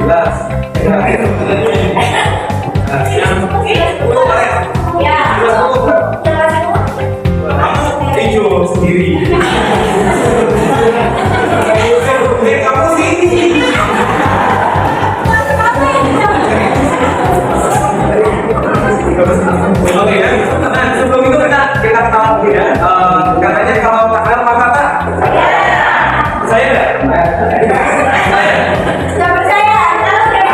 Jelas. Kamu hijau sendiri. Kamu sini. Oke ya. Nah sebelum itu kita kenal dulu ya. Katanya kalau kenal maka tak. Saya nggak? Saya. Nggak percaya, kalau enggak.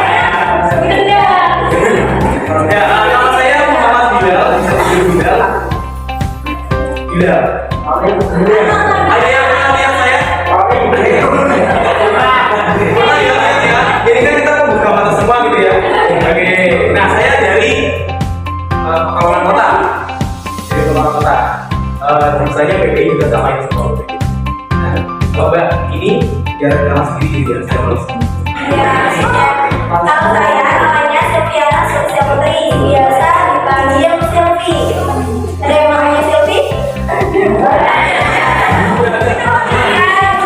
Ya, nama saya Muhammad Bilal, bisa dipanggil Bilal. Bilal. Ada yang kenal yang saya? Ya. Jadi kan kita membuka mata semua gitu ya. Oke. Nah, saya dari Pekalongan Kota. Dari Pekalongan Kota. Saya PPI juga sama yang semua. Nah, kalau Mbak ini biar kenal sendiri gitu ya. Saya belum. Ya, kalau saya namanya Septiana Sofia Putri, biasa dipanggil Silvi. Ada yang namanya Silvi?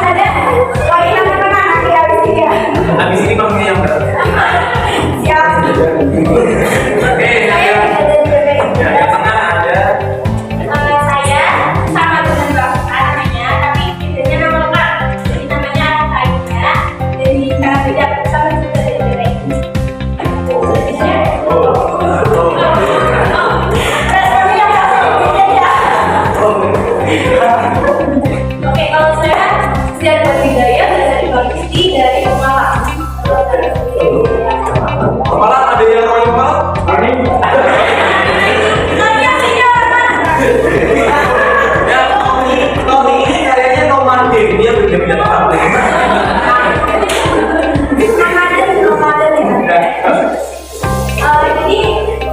Ada. Oh ini namanya nanti habis ini ya. Habis ini panggilnya yang berat. Siap. Oke, Saya yang tengah ada. saya sama dengan bapak namanya, tapi bedanya nama lengkap. Jadi namanya Aida. Dari cara beda sama juga dari beda ini. Oke, kalau saya Zian Hidayah bisa dipanggil Di dari Pemalang. Kepala ada yang mau kepala? Ini. Ya, Tommy ini kayaknya nomaden, dia beda-beda tempat. Jadi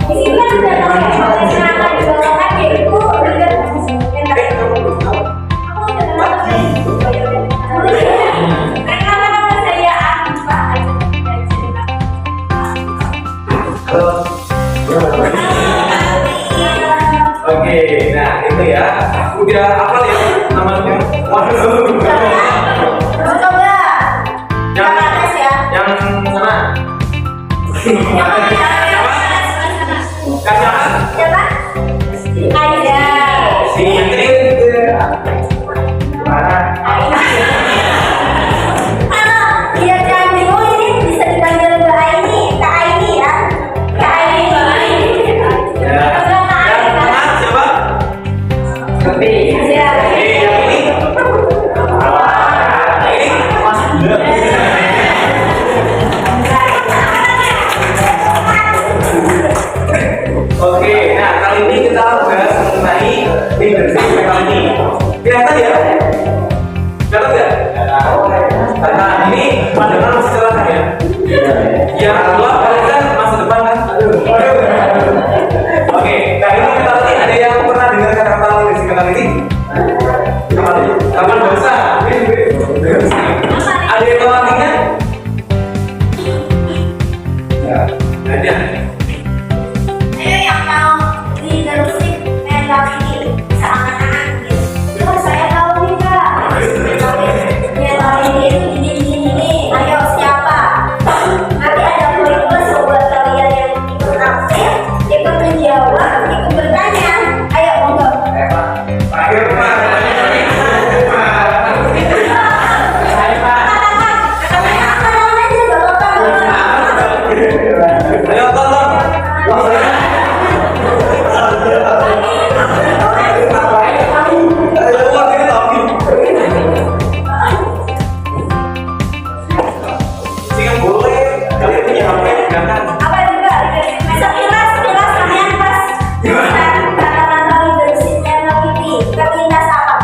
di sini kan ada namanya yang akan digolongkan yaitu liga yang aku udah kenal nama saya Arifah. Oke, nah itu ya. Udah hafal ya namanya? Waduh. Terus coba Yang atas ya. yang sana. Kacaman. Siapa? Aida. Si yang ini mana? Dia cantik. Oh ini bisa dipanggil Mbak Aini, Kak Aini ya. Kak Aini. Ya. Yang tengah siapa? Tapi. Ya. Yang ini. Ini Mas Bilal. Oke, nah kali ini kita bahas mengenai leadership kali ini. Kelihatan ya? Kelihatan nggak? Nah, ini pandangan masih cerah ya? Yang kedua, kalian kan masa depan kan? Oke, nah ini kita tadi ada yang pernah dengar kata-kata leadership kali ini? Kapan bahasa? Ada yang tahu artinya? Ya, ada. Ayo yang mau leadership mentality bisa anak-anak gitu. Terus saya tahu nih Kak. Ya tahu ini. Ayo siapa? Nanti ada poin plus buat kalian yang ikut aktif, ikut menjawab, ikut bertanya. Ayo monggo. Terakhir ayo tolong. Singkat boleh, kalian punya HP jangan. Apa juga sekilas kalian pas kata-kata leadership mentality kelintas apa?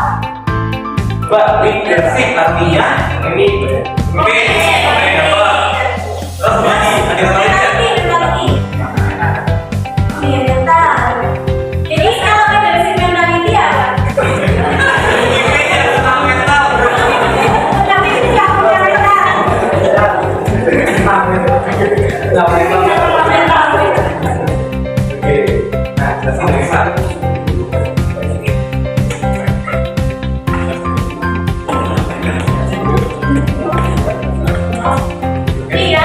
Mbak, leadership artinya ini oke, apa? Terus lagi ada kata lain nggak? Mentality. Iya mental. Jadi kalau leadership mentality apa? Ini yang tentang mental. Tapi itu nggak punya mental. Nggak mental. Oke, nah kita selesai. Iya,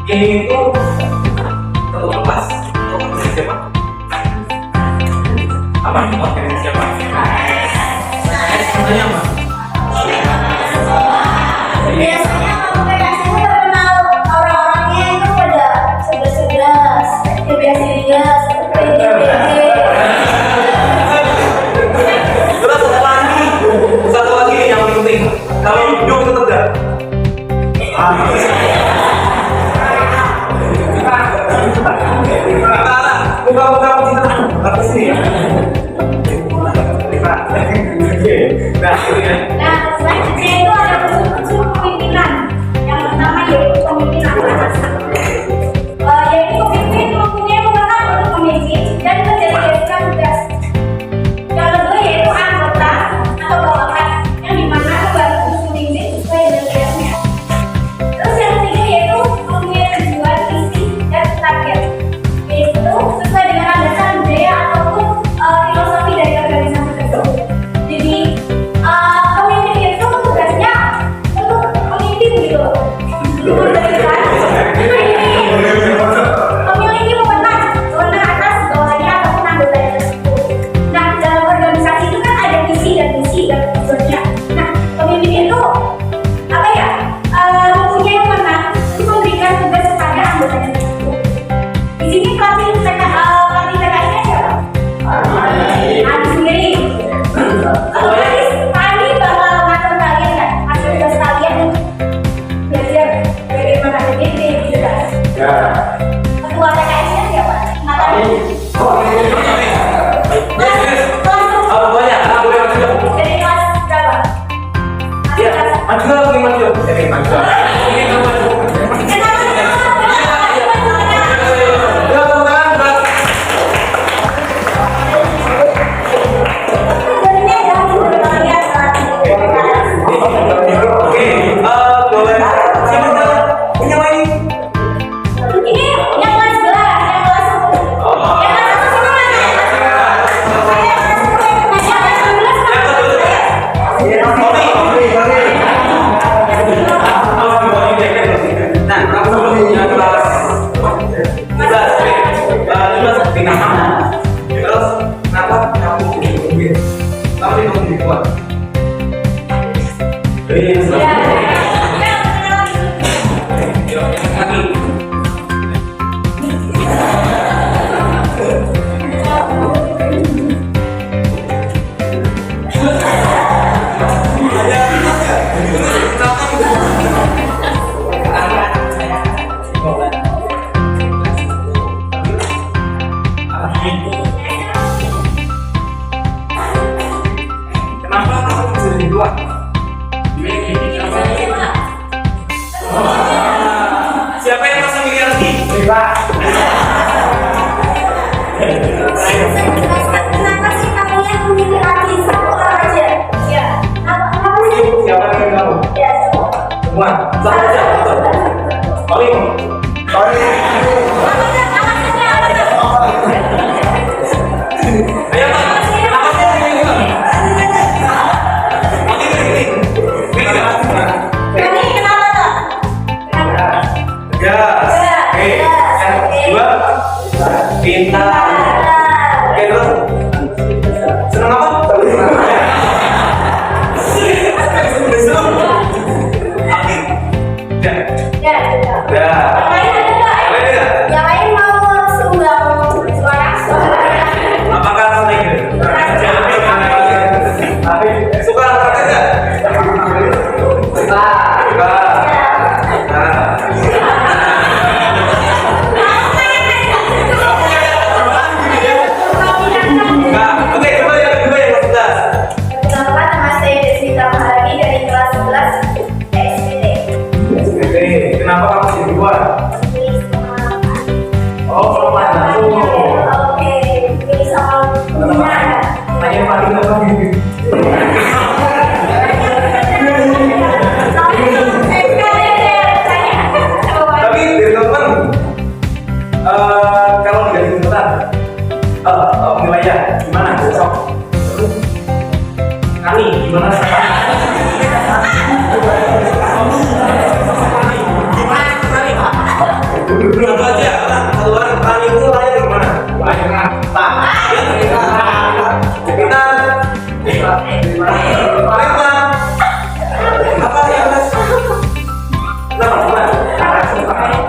Ini itu satu kelas atau siapa? Apa? Oke, siapa? Namanya apa? Biasanya kalau PKS itu terkenal orang-orangnya itu pada cerdas-cerdas, cerdas-cerdas, Terus satu lagi yang penting, kalau hidup itu tegak. Buka apa sih? Nah, ini ya. Nah, selanjutnya itu ada unsur kepemimpinan. Yang pertama yaitu pemimpinan anak. Yaitu pemimpin mempunyai wewenang untuk memimpin dan mendelegasikan tugas. Yang kedua yaitu anggota atau bawahan yang dimana membantu pemimpin sesuai dengan tugasnya. Terus yang ketiga yaitu mempunyai tujuan, visi, dan target. Yaitu sesuai dengan landasan budaya ataupun filosofi dari organisasi tersebut. Jadi pemimpin itu tugasnya untuk memimpin gitu loh. Memiliki wewenang atas bawahannya ataupun anggotanya tersebut. Nah, dalam organisasi itu kan ada visi dan misi dan tujuannya. Nah, pemimpin itu apa ya? Mempunyai wewenang untuk memberikan tugas kepada anggotanya tersebut. Di sini pelatih PKS-nya siapa? Adi sendiri. Otomatis kami bakal ngatur kalian kan, ngasih tugas kalian untuk belajar bagaimana BPT gitu kan. Ketua PKS-nya siapa? Matanya. Apa banyak? Apa yang macam? Dari kelas berapa? Ya, maju lagi maju. Jadi maju. Ini kamu. Kenapa? Ya, teman-teman, kelas. Tugasnya adalah untuk kalian melatih PKS. Oke, boleh. Siapa punya lagi? Ini yang kelas 11, yang kelas 10. Yang kelas 1 semua mana? Saya kelas 10, yang kelas 11 Nah, kamu yang kelas 11 bintang mana? Terus kenapa kamu mungkin? Kamu itu lebih kuat. Jadi yang selanjutnya, yang kaki. Kenapa kamu bisa jadi dua? Siapa yang merasa milih lagi? Kenapa sih kalian memilih lagi satu orang aja? Ya, kenapa sih? Siapa yang kamu? Ya, semua. Semua. Satu aja. Paling. Apa tuh? Ayo Pak. Apa sih yang ini? Paling ini. Ini enggak? Kami kenapa tuh? Kenapa? Gas. Oke. Yang kedua, pintar. Oke, terus. Senang apa? Senang. Amin. Ya. Ya, sudah. Ya. Yang lain ada nggak? Yang lain ada? Yang lain mau sumbang suara? Apakah senang? Suka olahraga nggak? Suka. Nah, oke, coba yang kedua yang kelas 11. Pertama nama saya Deswita Maharani dari kelas 11 SPT. Oke, kenapa kamu jadi dua? Pilih sama Oh, selamat datang. Oke, pilih sama Bunda. Tanya paling apa gitu? Tapi dari teman, kalau dari teman, nilainya gimana? Besok. Kami gimana?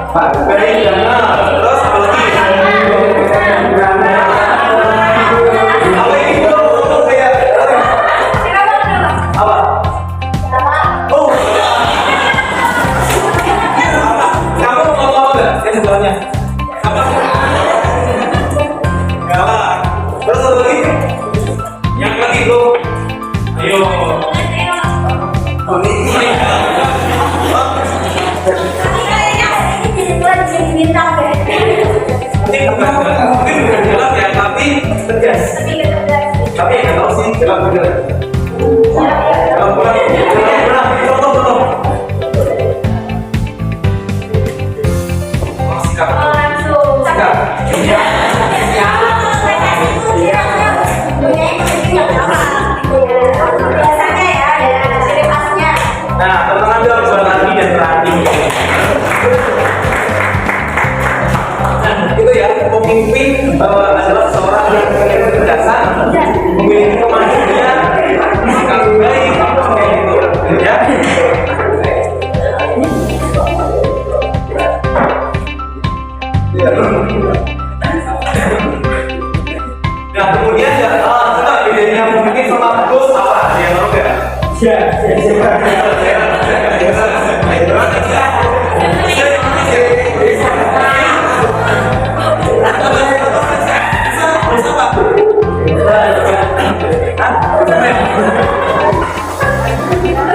Baik, terus apa lagi? Apa ini belum kayak apa? Oh, kamu mau ngomong nggak? Yang sebelahnya apa? Galak. Terus apa lagi? Yang lagi bro. Ayo. Oh, ini. Mungkin bukan gelap ya, tapi tegas. Tapi nggak tahu sih gelap bener. Gelap bener. Contoh. Sikap. Sikap. Nah, teman-teman juga harus berhati dan berhati. Itu ya, pemimpin adalah seorang yang berdasar, memiliki kemandirian, sikap baik, kayak gitu, ya. Nah, kemudian ya, kita bedanya pemimpin sama bos apa? Yang tahu nggak?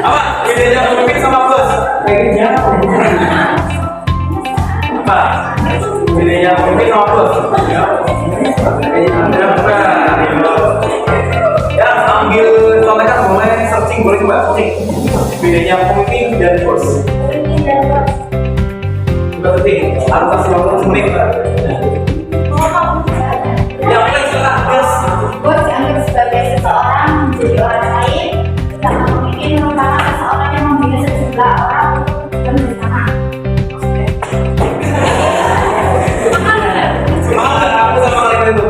Apa bedanya pemimpin sama bos? Apa bedanya pemimpin sama bos? Ya, ambil contekan boleh, searching boleh coba searching bedanya pemimpin dan bos. Juga penting, harus kasih waktu 10 menit. Ya, boleh silakan bos. Bos dianggap sebagai seseorang menjadi orang lain, sedangkan pemimpin merupakan seseorang yang membina sejumlah orang dan bersama. Semangat nggak aku sama kalian itu?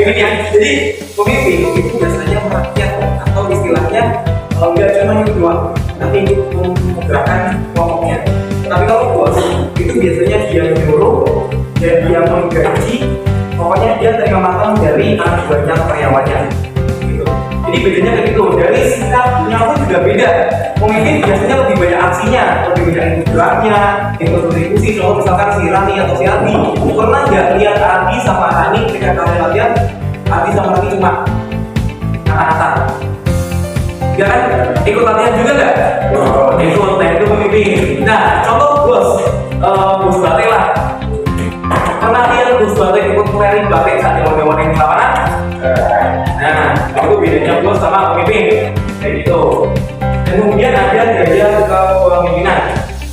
Ini ya, jadi pemimpin itu biasanya merakyat atau istilahnya nggak cuma itu doang, tapi ikut menggerakkan kelompoknya. Tapi kalau bos itu biasanya dia nyuruh dan dia menggaji, pokoknya dia terima makan dari anak banyak karyawannya. Gitu. Jadi bedanya kayak gitu. Dari sikapnya pun juga beda. Pemimpin biasanya lebih banyak aksinya, lebih banyak ikut geraknya, ikut kontribusi. Contoh misalkan si Rani atau si Adi, pernah nggak lihat Adi sama Rani ketika kalian latihan? Adi sama Rani cuma angkat-angkat. Ya kan? Ikut latihan juga nggak? Ikut, nah itu pemimpin. Nah, contoh bos batik lah. Pernah lihat bos batik ikut clearing batik saat hewan-hewan yang lawanan? Nah, itu bedanya bos sama pemimpin. Kayak gitu. Dan kemudian ada gaya kepemimpinan.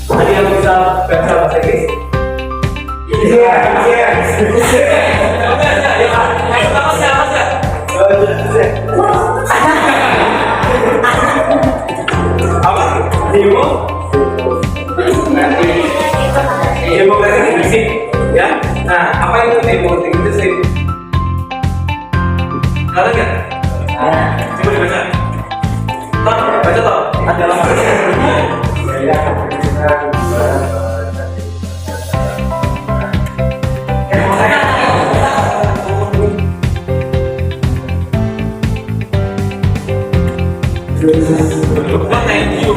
Ada yang bisa baca bahasa Inggris? Apa? Demo? Demokrasi fisik, ya. Nah, apa itu demokrasi fisik? Kalian nggak? Coba dibaca. Baca toh. Ada lamaran. Thank you.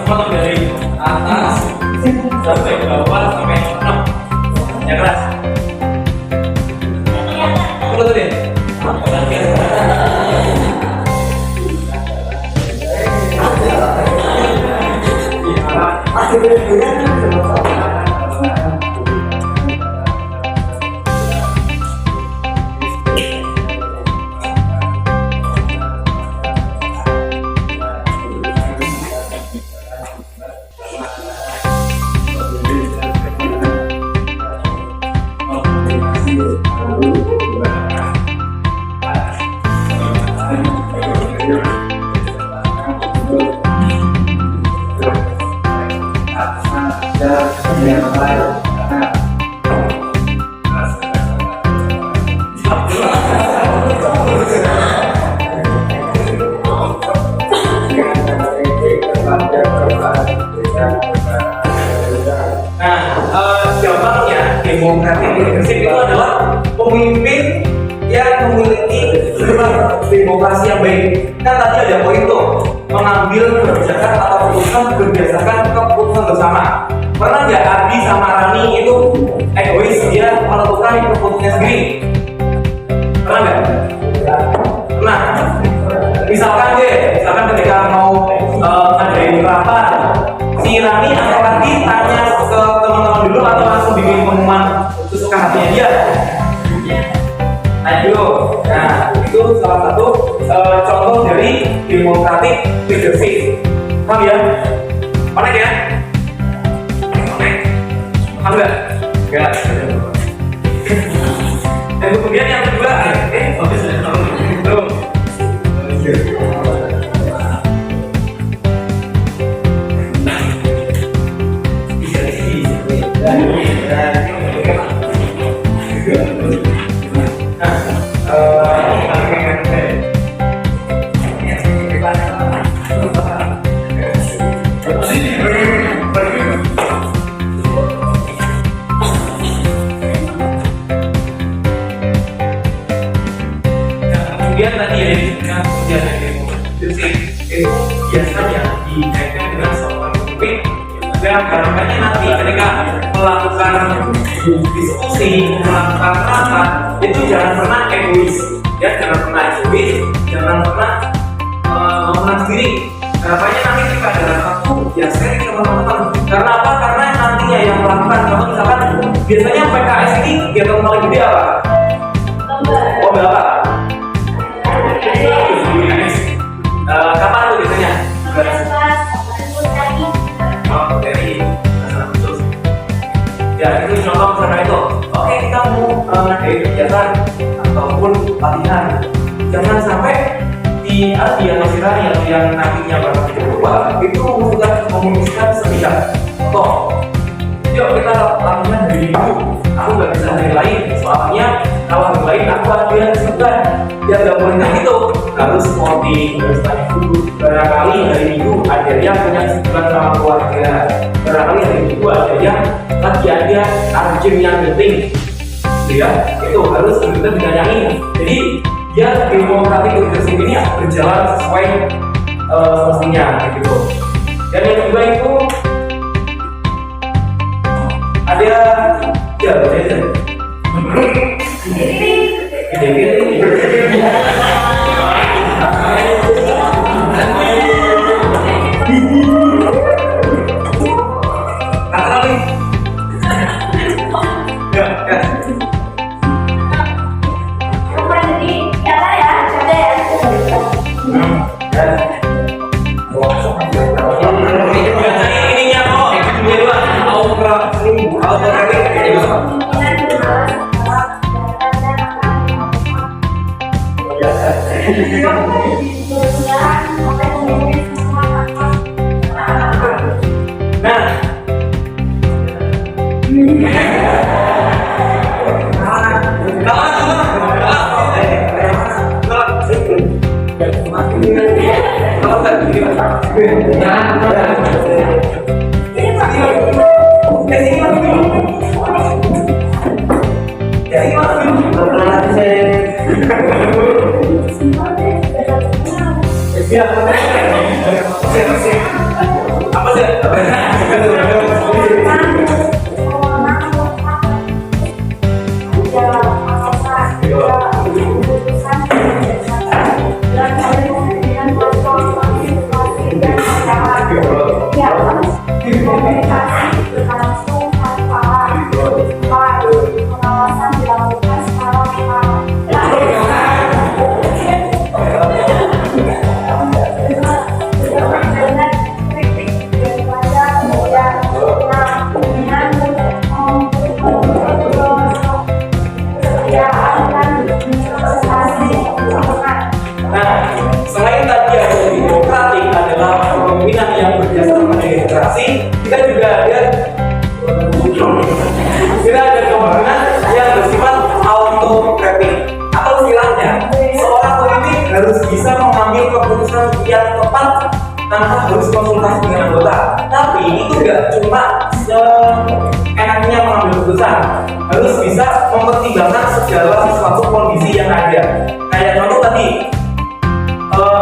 Potong dari atas sampai ke bawah sampai enam, yang keras. Apa tuh dia? Gampangnya demokrasi leadership itu adalah pemimpin yang memiliki demokrasi yang baik. Kan tadi ada poin tuh, mengambil kebijakan atau keputusan berdasarkan keputusan bersama. Pernah nggak Adi sama Rani itu egois, dia menentukan keputusannya sendiri? Pernah nggak? Pernah. Misalkan ketika mau ngadain rapat, si Rani atau Adi tanya ke teman-teman dulu atau langsung bikin pengumuman kesukaan hatinya dia? Ayo, nah itu salah satu contoh dari democratic leadership. Paham ya? Connect ya? Connect? Paham nggak? Nggak. Dan kemudian yang kedua, oke sudah belum? Kemudian tadi ya, kemudian itu biasanya dikaitkan dengan seorang pemimpin. Dan harapannya nanti ketika melakukan diskusi, melakukan rapat, itu jangan pernah egois, ya jangan pernah egois, jangan pernah menang sendiri. Harapannya nanti ketika ada rapat tuh ya sharing ke teman-teman. Karena apa? Karena nantinya yang melakukan, contoh misalkan biasanya PKS ini kegiatan paling gede apa? Oh berapa? Kapan tuh biasanya? Oh, dari khusus. Ya itu contoh misalkan itu. Oke, kita mau ngadain kegiatan ataupun latihan. Jangan sampai di Adi atau si Rani atau yang nantinya bakal berubah itu memutuskan sepihak. Toh, yuk kita latihan dari minggu. Aku nggak bisa hari lain, soalnya kalau hari lain aku ada sebentar. Ya nggak boleh kayak gitu, harus voting, harus tanya dulu. Barangkali hari minggu ada yang punya kesibukan sama keluarga, barangkali hari minggu ada yang lagi ada urgent yang penting, ya itu harus kita ditanyain. Jadi ya demokratik leadership ini berjalan sesuai semestinya gitu. Dan yang kedua itu ada ya kita juga ada tanpa harus konsultasi dengan anggota. Tapi itu nggak cuma enaknya mengambil keputusan, harus bisa mempertimbangkan segala sesuatu kondisi yang ada. Kayak contoh tadi,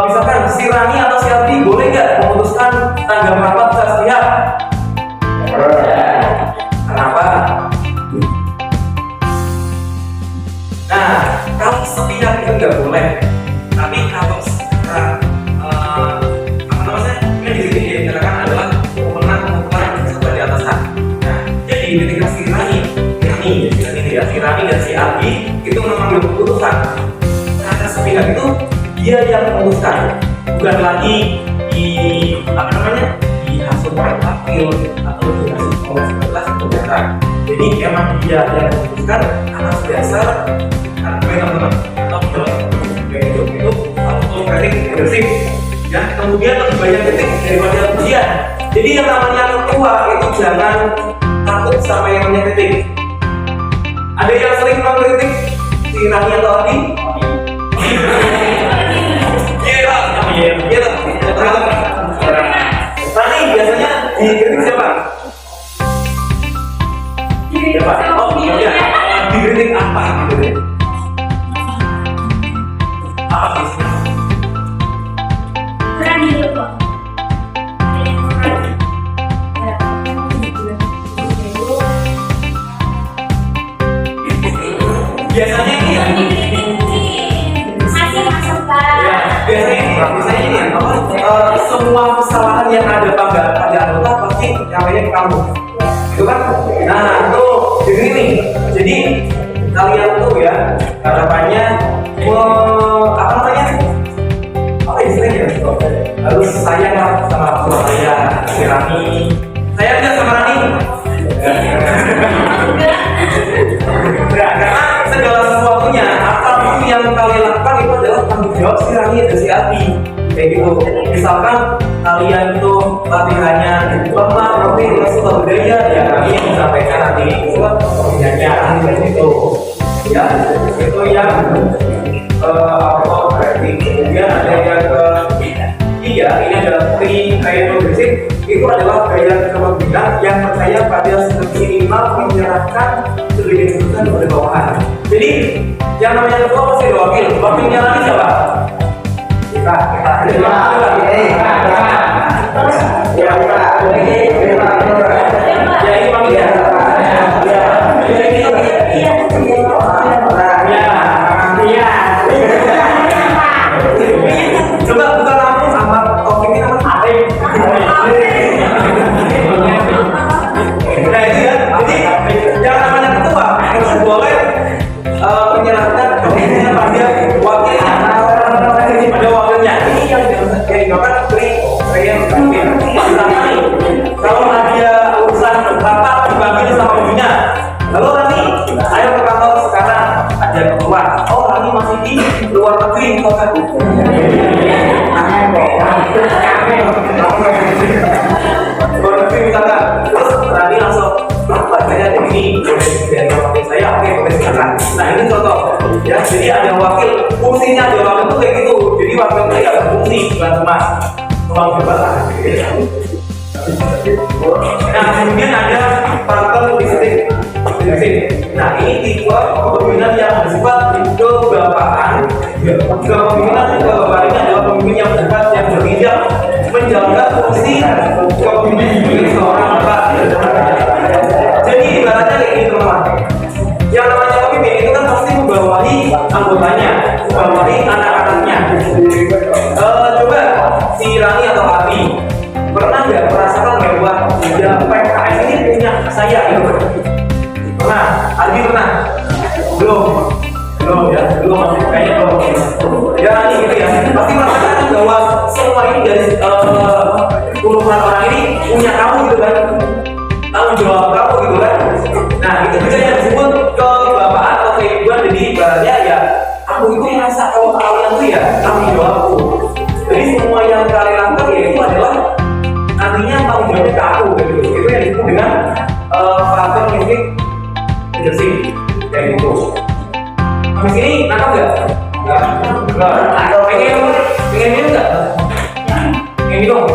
misalkan si Rani atau si Ardi boleh nggak memutuskan tanggap rapat secara sepihak? Kenapa? Nah, kalau sepihak itu nggak boleh. Tapi kalau apa namanya? Ini di sini dikatakan adalah pemenang sebagai atasan. Nah, jadi ketika si Rani dan si Ardi itu mengambil keputusan, karena sepihak itu dia yang memutuskan, bukan lagi dihasut oleh wakil atau dihasut oleh sekretaris atau direktur. Jadi emang dia yang memutuskan atas dasar teman-teman atau itu autokritik agresif. Ya, kemudian lebih banyak kritik daripada pujian. Jadi yang namanya ketua itu jangan takut sama yang namanya kritik. Ada yang sering mengkritik si Rani atau Ardi? Iya. Rani biasanya dikritik siapa? Siapa? Oh iya. Dikritik apa gitu deh? Apa biasanya? Berani dulu. Biasanya ini ya? Biasanya ini apa? Semua kesalahan yang ada pada anggota pasti nyampainya ke kamu, itu kan? Nah itu jadi ini, jadi kalian tuh ya harapannya apa namanya? Apa istilahnya? Harus sayang lah sama ketua saya, si Rani. Sayang nggak sama Rani? Karena segala sesuatunya, apapun yang kalian lakukan itu adalah tanggung jawab si Rani dan si Ardi. Kayak gitu. Misalkan kalian itu latihannya lemah, tapi suka budaya, ya kami yang menyampaikan nanti budayanya itu. Ya, itu yang autokritik. Kemudian ada yang ketiga, ini adalah gaya progresif. Itu adalah gaya kepemimpinan yang percaya pada minimal menyerahkan sebagai keputusan kepada bawahan. Jadi yang namanya ketua pasti ada wakil. Wakilnya lagi siapa? Kita. Ya ini wakilnya. Coba buka lampu sama topik ini nama Arif. Nah itu ya, jadi yang namanya ketua harus boleh menyerahkan keputusannya pada wakilnya. Pada wakilnya ini yang dilakukan kalau ada urusan rapat dipanggil sama ibunya, lalu Rani, ayo ke kantor sekarang ada ketua. Oh Rani masih di luar negeri kota. Luar negeri misalkan, terus Rani langsung saya ini dari wakil saya, oke silakan. Nah ini contoh, ya jadi ada wakil, fungsinya ada wakil itu kayak gitu. Jadi wakil itu ada fungsi, bukan cuma jabatan. Nah kemudian ada faktor logistik. Nah ini tipe kepemimpinan yang bersifat kebapakan. Kepemimpinan kebapakan ini adalah pemimpin yang bersifat yang bertindak menjalankan fungsi kepemimpinan sebagai seorang bapak. Jadi ibaratnya kayak gini teman-teman. Yang namanya pemimpin itu kan pasti membawahi anggotanya, membawahi anak-anaknya. Coba si Rani atau Abi pernah nggak merasakan bahwa ya PKS ini punya saya gitu? Pernah? Abi pernah? Belum ya, kayaknya belum. Ya Rani gitu ya, pasti merasakan bahwa semua ini dari puluhan orang ini punya kamu gitu kan, tanggung jawab kamu gitu kan. Nah itu juga yang disebut kebapaan atau keibuan. Jadi ibaratnya ya aku itu merasa kalau kalian tuh ya tanggung jawabku. Jadi semua yang kalian lakukan ya itu adalah nantinya tanggung jawabnya ke aku gitu. Itu yang disebut dengan faktor mistik leadership kayak gitu. Habis ini nangkap nggak? Nggak. Pengen minum nggak? Pengen minum?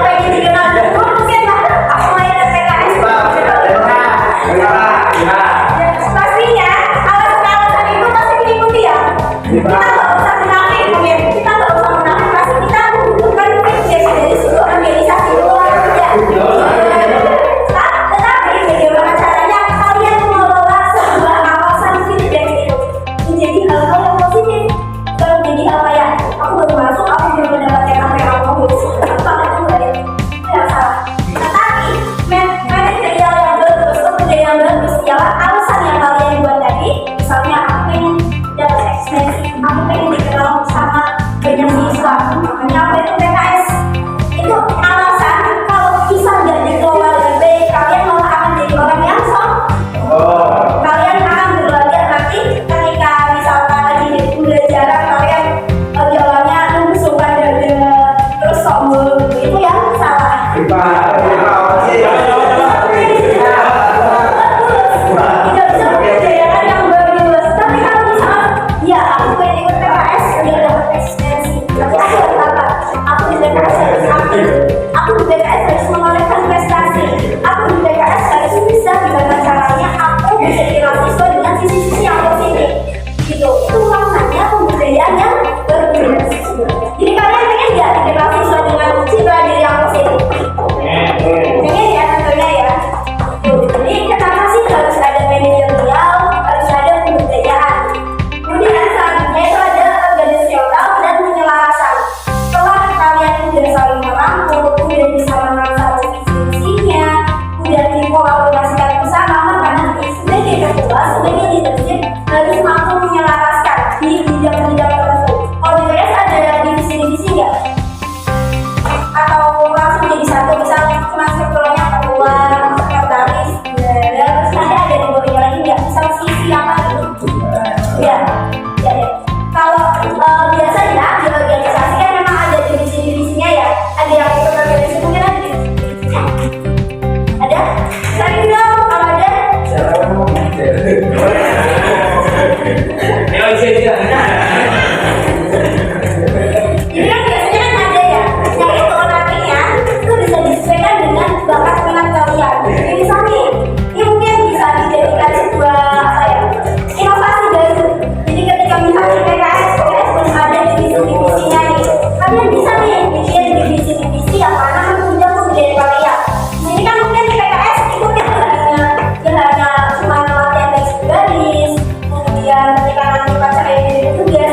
pengen dikenal dulu mungkin aku main PKS. Pastinya alasan-alasan itu pasti diikuti ya. Kita nggak usah menafik, mungkin kita nggak usah menafik, pasti kita membutuhkan dari sebuah organisasi luar ya. Tetapi bagaimana caranya kalian mengelola sebuah kawasan feedback itu menjadi hal-hal yang positif, bukan menjadi hal kayak aku baru masuk, aku belum mendapatkan apa yang aku mau, apa itu tidak salah. Tetapi manajerial yang bagus, pekerja yang bagus ialah alasan yang kalian buat tadi. Misalnya aku pengen dapat ekstensi, aku pengen dikenal sama banyak siswa, makanya apa itu PKS. Itu alasan kalau bisa nggak dikelola lebih baik, kalian malah akan jadi orang yang kalian akan belajar nanti ketika misalkan lagi di pembelajaran kalian jalannya membusungkan dada terus sombong, itu yang salah. Tidak bisa memberdayakan yang bagus. Tapi kalau misalkan ya aku pengen ikut PKS dia dapat eksistensi, tapi aku harus apa? Aku di PKS harus aktif, aku di PKS harus menorehkan prestasi, aku di PKS harus bisa gimana caranya aku bisa mahasiswa dengan sisi-sisi yang positif gitu. Itu maknanya pemberdayaan yang berbeda. Jadi kalian pengen nggak dikenal siswa dengan citra diri yang positif? Pengen ya tentunya ya. Jadi kenapa sih harus ada manajerial, harus ada pemberdayaan? Kemudian selanjutnya itu ada organisasional dan penyelarasan. Setelah kalian sudah saling merangkul, sudah bisa mengenal visi-misinya, sudah dikolaborasikan bersama, maka nanti sebagai ketua, sebagai leadership harus mampu menyelaraskan di bidang-bidang tertentu. Kalau di PKS ada divisi-divisi nggak? Atau langsung jadi satu, misalnya cuma strukturnya ketua, sekretaris, terus nanti ada di bawahnya lagi nggak? Misal sisi apa gitu? Ya. Kalau biasanya di organisasi kan memang ada divisi-divisinya ya. Ada yang ikut organisasi mungkin ada divisinya. Ada? Sering dong kalau ada. Jadi kan biasanya kan ada ya. Yang itu nantinya itu bisa disesuaikan dengan bakat minat kalian. Jadi misalnya, ini mungkin bisa dijadikan sebuah apa ya? Inovasi baru. Jadi ketika misalnya PKS pun ada divisi-divisinya nih, kalian bisa nih bikin divisi-divisi yang mana menunjang pemberdayaan kalian. Jadi kan mungkin di PKS itu kita hanya cuma latihan baris, kemudian ketika nanti pacar ini tugas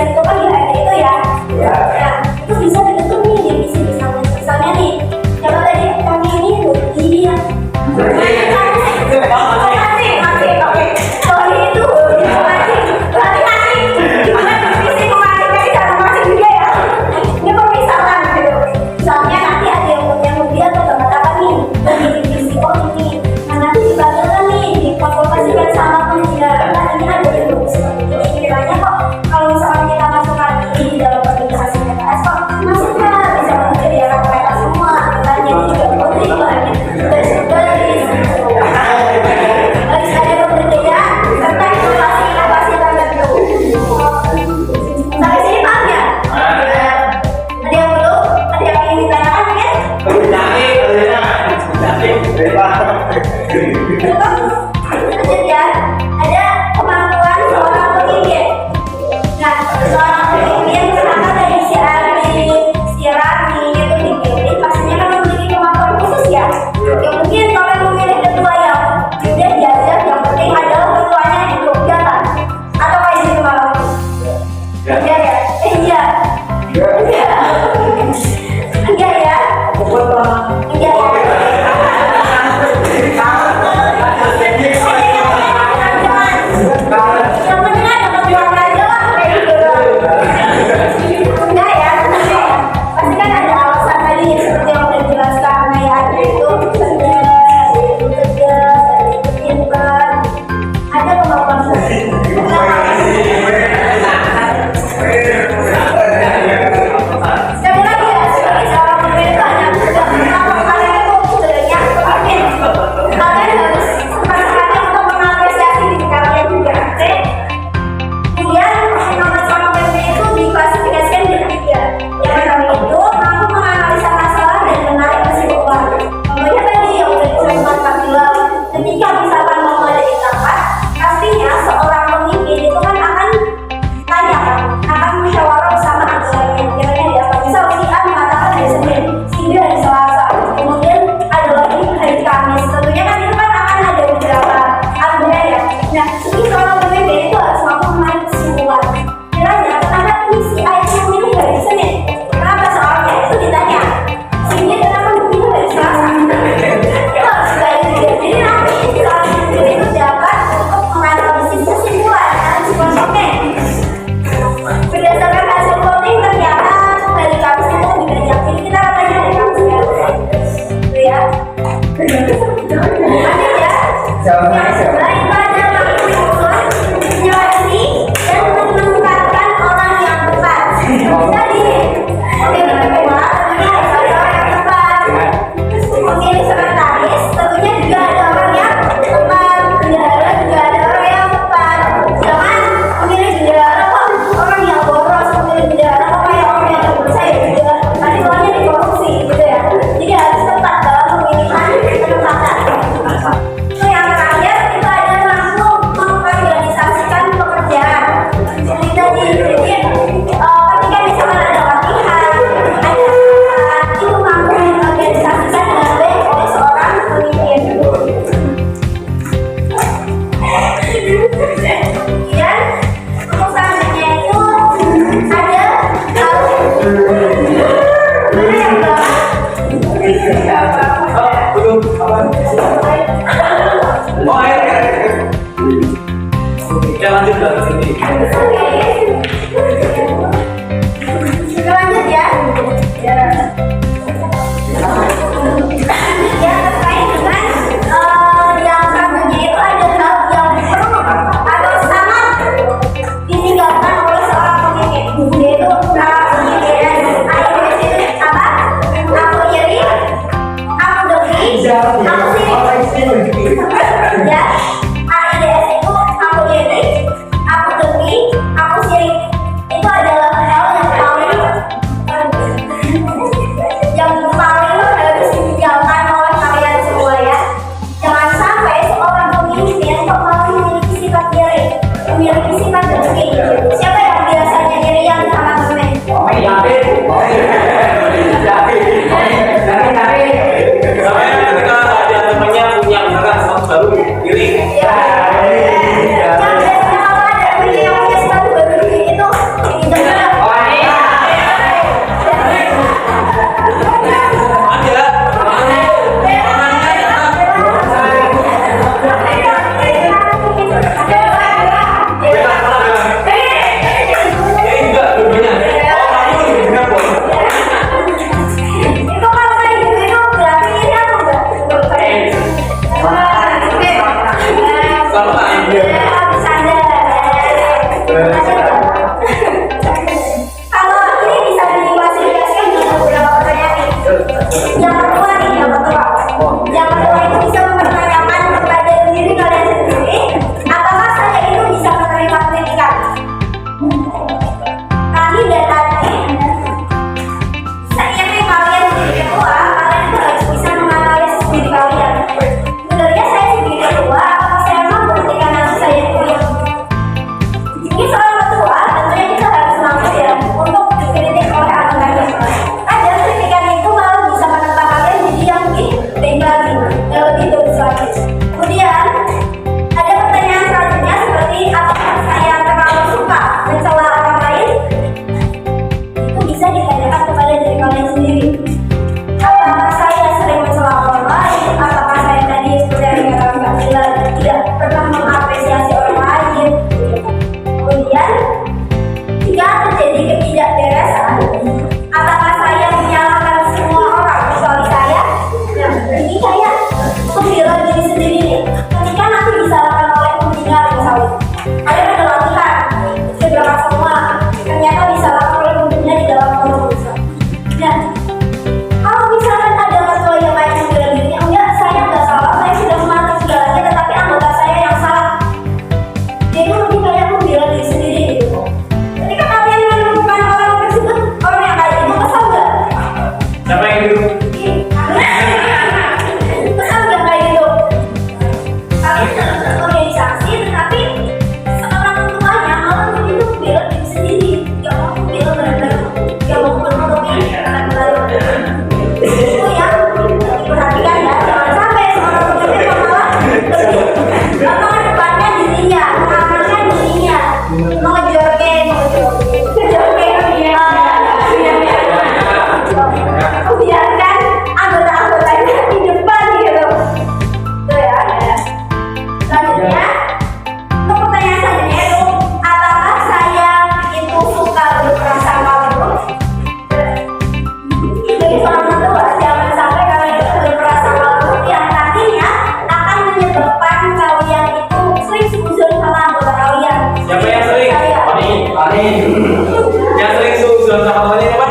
Yang sering susun sama temannya apa?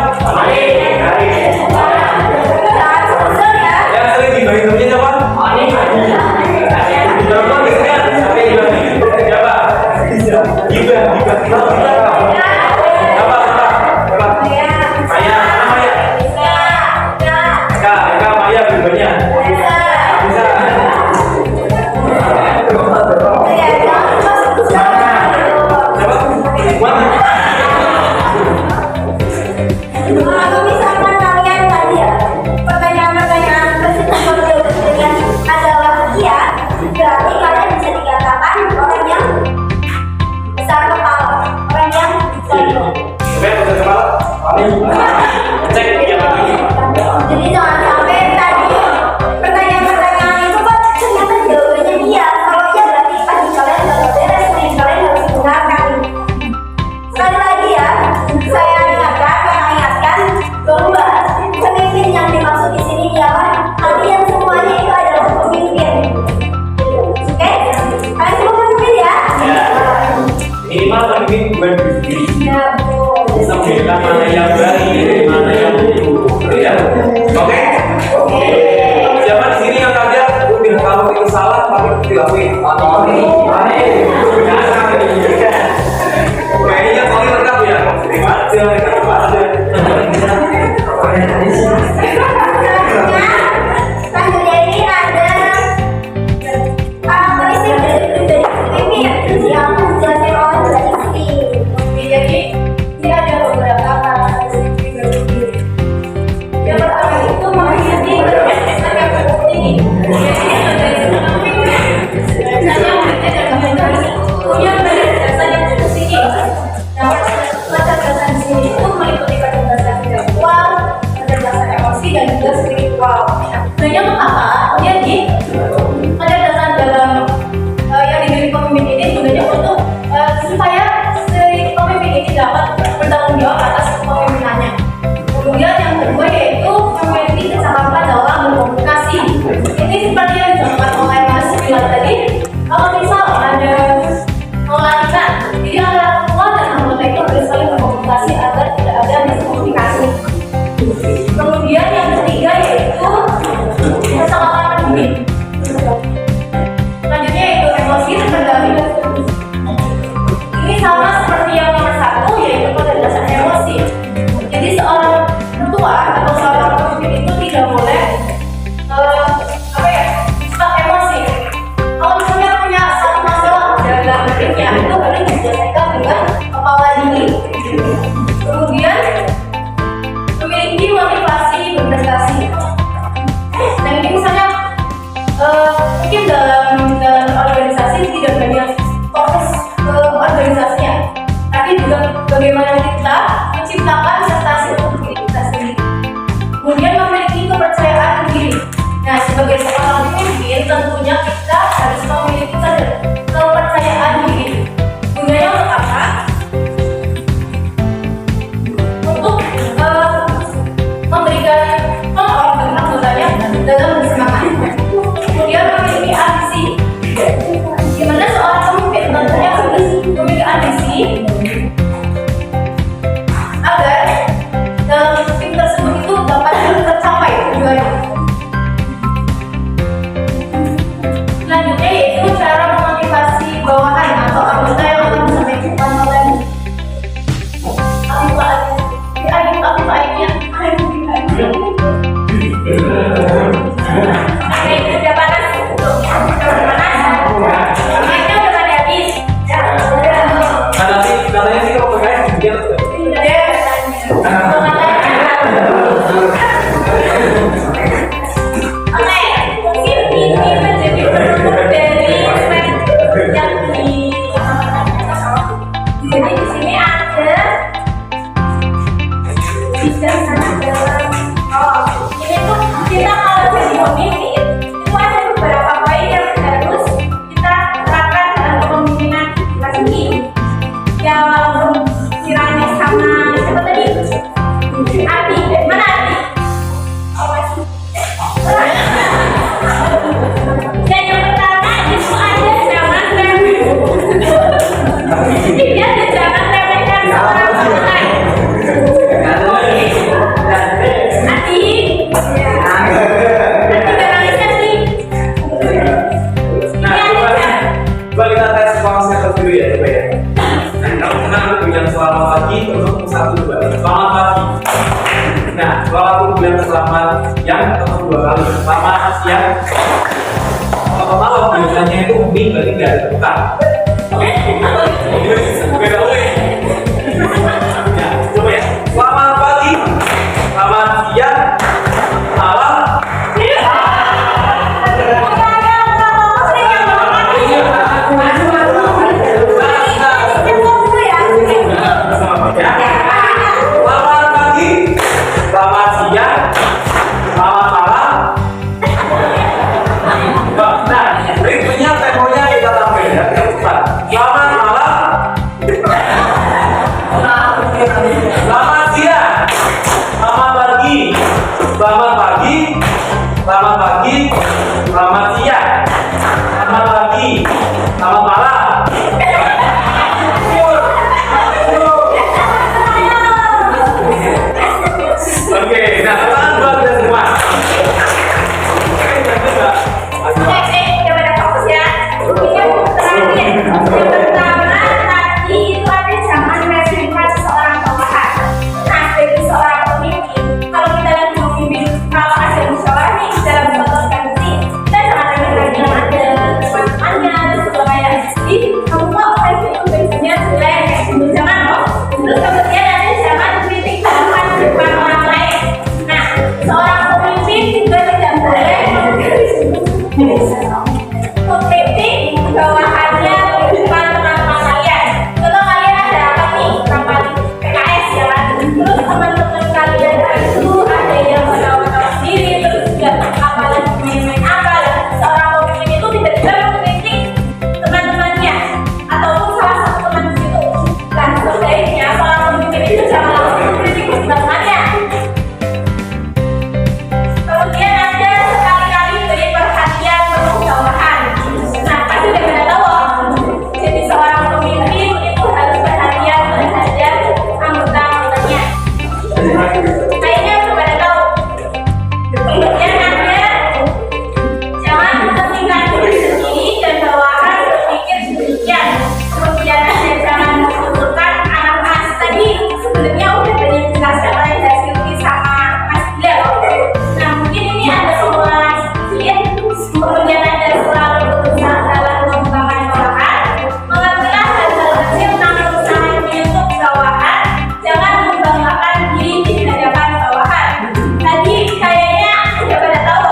Jangan susah ya. Yang sering dibagi temannya apa? Contoh misalnya, sampai dibagi. Siapa? Gibah. Apa? Maya, mana Maya? Eka, Maya gibahnya. Bisa. Kalau misalkan kalian tadi ya, pertanyaan-pertanyaan presiden adalah iya, berarti kalian bisa dikatakan orang yang besar kepala, orang yang sombong. Cek ya lagi. Jadi jangan sampai tadi pertanyaan-pertanyaan itu kok ternyata jawabannya iya. Kalau iya berarti pasti kalian nggak beres nih, kalian harus menggunakan. Sekali lagi ya, saya mengingatkan bahwa pemimpin yang dimaksud di sini ialah kalian semuanya itu adalah pemimpin. Oke? Kalian semua pemimpin ya? Minimal pemimpin bukan diri. Ya, betul. Sampai mana yang baik, mana yang buruk, ya. Oke? Siapa di sini yang kaget? Kalau itu salah, tapi dilakuin. Kayaknya kali lengkap ya. Terima aja. Selanjutnya ini ada karakteristik dari pribadi pemimpin yang menjadi orang berisi. Jadi dia ada beberapa karakteristik pribadi. Yang pertama itu memiliki kebiasaan yang tinggi. Punya kecerdasan yang cukup tinggi. Nah, kecerdasan di sini itu meliputi kecerdasan intelektual, kecerdasan emosi, dan juga spiritual. Sebenarnya mengapa? Jadi kecerdasan dalam yang dimiliki pemimpin ini sebenarnya untuk supaya si pemimpin ini dapat bertanggung jawab atas kepemimpinannya. Kemudian yang kedua yaitu memiliki kecakapan dalam berkomunikasi. Ini seperti yang dilakukan oleh Mas Bilal tadi. Kalau misal ada melarikan, jadi antara ketua dan anggota itu harus saling berkomunikasi agar tidak ada miskomunikasi. Kemudian yang ketiga yaitu kecakapan pemimpin. Selanjutnya yaitu emosi terkendali. Ini sama seperti yang nomor satu yaitu kecerdasan emosi. Jadi seorang ketua atau seorang pemimpin itu tidak boleh stuck emosi. Kalau misalnya punya satu masalah dalam hidupnya itu harus diselesaikan dengan kepala dingin. Kemudian memiliki motivasi berprestasi. Dan ini misalnya mungkin dalam organisasi tidak hanya fokus ke organisasinya, tapi juga bagaimana kita menciptakan prestasi untuk diri kita sendiri. Kemudian memiliki kepercayaan diri. Nah, sebagai seorang pemimpin tentunya kita harus memiliki kepercayaan diri. Gunanya untuk apa? Untuk memberikan contoh bagi anggotanya dalam bersemangat. Kemudian memiliki ambisi. Gimana seorang pemimpin tentunya harus memiliki ambisi agar dalam tim tersebut itu dapat tercapai tujuannya. Selanjutnya yaitu cara memotivasi bawahan atau anggota yang akan menyampaikan oleh udah panas, mainnya udah pada habis. Katanya sih kalau PKS dia Oke, mungkin ini menjadi penutup dari slide yang di. Jadi di sini ada bisa sangat dalam. Oh, ini tuh kita kalau jadi pemimpin itu ada beberapa poin yang harus kita terapkan dalam kepemimpinan kita sendiri. Ya walaupun kiranya sama siapa tadi untuk satu dua. Selamat pagi. Nah, kalau aku bilang selamat siang, ketemu dua kali. Selamat siang. Kalau malam biasanya itu mie berarti nggak ada buka. Beda way. Ya, coba ya. Selamat pagi. Selamat siang. Malam. Selamat pagi, selamat siang, selamat pagi, selamat malam. Oke, nah sekarang buat kita semua. Coba fokus ya. Ini yang pertama tadi itu ada zaman presiden seorang bawahan. Nah, sebagai seorang pemimpin, kalau kita lihat pemimpin, kalau ada musyawarah nih dalam bentuk organisasi, kita sangat ada teman-temannya, terus juga kayak di kamu kok kayak gitu biasanya sudah kayak gitu jangan loh. Terus kemudian ada zaman kritik harapan depan orang lain. Nah, seorang pemimpin juga tidak boleh mengkritik bawahannya di depan teman-teman kalian. Contoh kalian ada apa nih? Rapat PKS ya kan? Terus teman-teman kalian itu ada yang menawa-nawa sendiri, terus juga apalagi main-main apa. Seorang pemimpin itu tidak mengkritik teman-temannya ataupun salah satu teman di situ. Dan sebaiknya seorang pemimpin itu jangan langsung mengkritik teman-temannya. Kemudian ada sekali-kali beri perhatian penuh bawahan. Nah, pasti udah pada tahu. Jadi seorang pemimpin itu harus perhatian terhadap anggota-anggotanya. Kayaknya udah pada tahu. Kemudian ada jangan mementingkan diri sendiri dan bawahan berpikir sedemikian. Kemudian ada jangan mengumpulkan anak-anak tadi. Sebenarnya udah banyak dijelaskan oleh Silvi sama Mas Bilal. Nah, mungkin ini ada pengulangan sedikit. Kemudian ada selalu berusaha dalam mengembangkan bawahan. Mengertilah hal-hal kecil namun sangat menyentuh bawahan. Jangan membanggakan diri di hadapan bawahan. Tadi kayaknya sudah pada tahu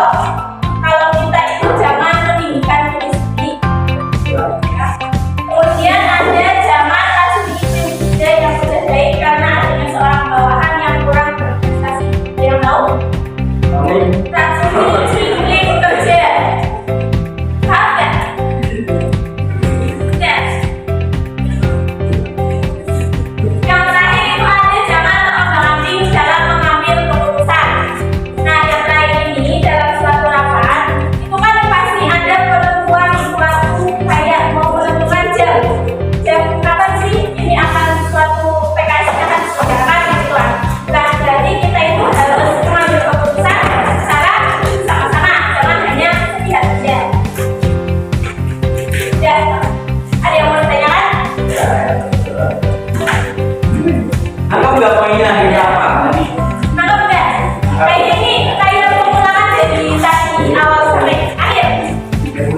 kalau kita itu jangan meninggikan diri sendiri. Kemudian ada jangan langsung diisi kerja yang sudah baik karena adanya seorang bawahan yang kurang berprestasi. Ada yang tahu? Langsung diisi kerja. Paham nggak? Ya. Yang terakhir itu ada jangan terbang-ambing dalam mengambil keputusan. Nah, yang terakhir ini dalam suatu rapat itu kan pasti ada penentuan suatu kayak mau menentukan jam kapan sih ini akan suatu PKS akan diselenggarakan gitu kan. Nah, jadi kita itu harus mengambil keputusan secara sama-sama, jangan hanya sepihak saja. Ya, ada yang mau ditanyakan? Anggap nggak poinnya hari apa tadi? Nangkep nggak? Kayaknya ini kayak pengulangan dari tadi awal sampai akhir.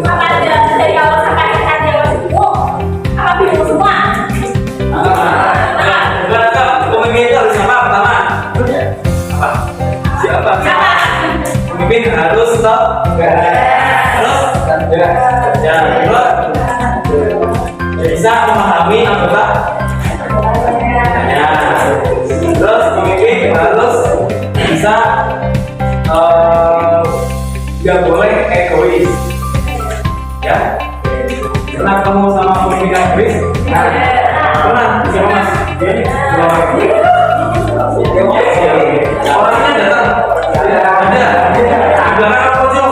Apa ada dari awal sampai akhir ada yang masih bingung? Apa bingung semua? Pemimpin itu harus apa pertama? Apa? Siapa? Pemimpin harus stop. Harus ya, kedua bisa memahami anggota. Ya. Terus pemimpin harus bisa nggak boleh egois. Ya. Pernah ketemu sama pemimpin egois? Pernah? Siapa mas? Orangnya datang. Ada. Di belakang pojok.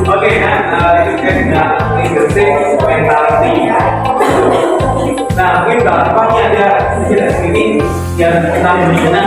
Oke, itu kan leadership mentality. Nah, mungkin Bapak ada di sini yang kita membina